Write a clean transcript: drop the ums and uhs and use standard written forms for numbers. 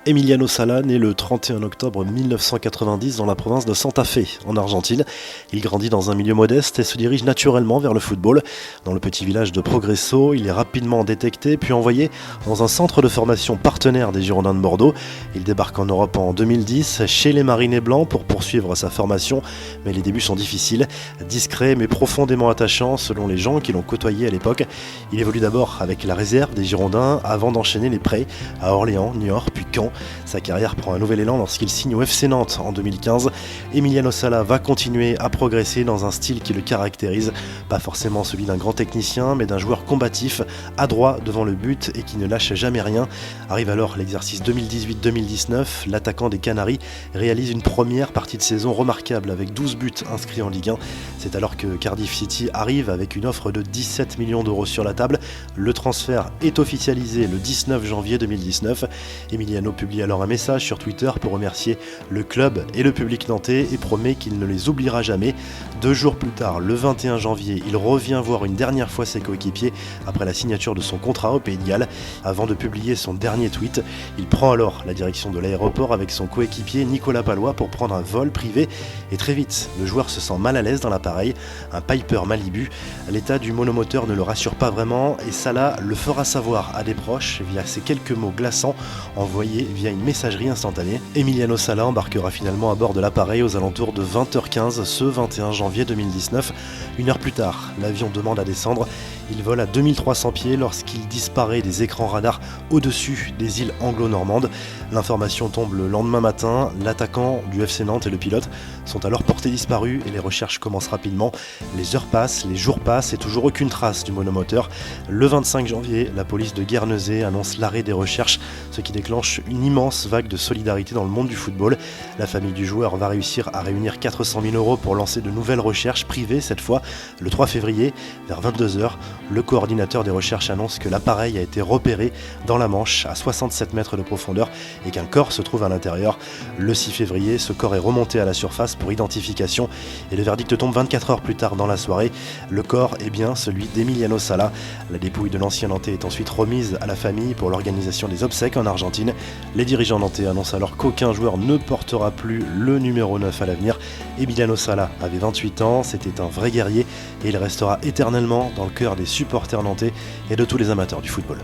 Emiliano Sala naît le 31 octobre 1990 dans la province de Santa Fe, en Argentine. Il grandit dans un milieu modeste et se dirige naturellement vers le football. Dans le petit village de Progresso, il est rapidement détecté puis envoyé dans un centre de formation partenaire des Girondins de Bordeaux. Il débarque en Europe en 2010 chez les Marinés Blancs pour poursuivre sa formation, mais les débuts sont difficiles. Discret mais profondément attachant selon les gens qui l'ont côtoyé à l'époque. Il évolue d'abord avec la réserve des Girondins avant d'enchaîner les prêts à Orléans, Niort puis Caen. Sa carrière prend un nouvel élan lorsqu'il signe au FC Nantes en 2015. Emiliano Sala va continuer à progresser dans un style qui le caractérise, pas forcément celui d'un grand technicien, mais d'un joueur combatif, adroit devant le but et qui ne lâche jamais rien. Arrive alors l'exercice 2018-2019, l'attaquant des Canaries réalise une première partie de saison remarquable avec 12 buts inscrits en Ligue 1. C'est alors que Cardiff City arrive avec une offre de 17 millions d'euros sur la table. Le transfert est officialisé le 19 janvier 2019. Emiliano publie alors un message sur Twitter pour remercier le club et le public nantais et promet qu'il ne les oubliera jamais. 2 jours plus tard, le 21 janvier, il revient voir une dernière fois ses coéquipiers après la signature de son contrat au Pays de Galles. Avant de publier son dernier tweet, il prend alors la direction de l'aéroport avec son coéquipier Nicolas Pallois pour prendre un vol privé. Et très vite, le joueur se sent mal à l'aise dans l'appareil, un Piper Malibu. L'état du monomoteur ne le rassure pas vraiment et Sala le fera savoir à des proches via ces quelques mots glaçants envoyés via une messagerie instantanée. Emiliano Sala embarquera finalement à bord de l'appareil aux alentours de 20h15 ce 21 janvier 2019. Une heure plus tard, l'avion demande à descendre. Il vole à 2300 pieds lorsqu'il disparaît des écrans radars au-dessus des îles anglo-normandes. L'information tombe le lendemain matin. L'attaquant du FC Nantes et le pilote sont alors portés disparus et les recherches commencent rapidement. Les heures passent, les jours passent et toujours aucune trace du monomoteur. Le 25 janvier, la police de Guernesey annonce l'arrêt des recherches, ce qui déclenche une immense vague de solidarité dans le monde du football. La famille du joueur va réussir à réunir 400 000 euros pour lancer de nouvelles recherches privées cette fois. Le 3 février, vers 22h, le coordinateur des recherches annonce que l'appareil a été repéré dans la Manche à 67 mètres de profondeur et qu'un corps se trouve à l'intérieur. Le 6 février, ce corps est remonté à la surface pour identification et le verdict tombe 24 heures plus tard dans la soirée. Le corps est bien celui d'Emiliano Sala. La dépouille de l'ancien Nantais est ensuite remise à la famille pour l'organisation des obsèques en Argentine. Les dirigeants nantais annoncent alors qu'aucun joueur ne portera plus le numéro 9 à l'avenir. Emiliano Sala avait 28 ans, c'était un vrai guerrier et il restera éternellement dans le cœur des supporters nantais et de tous les amateurs du football.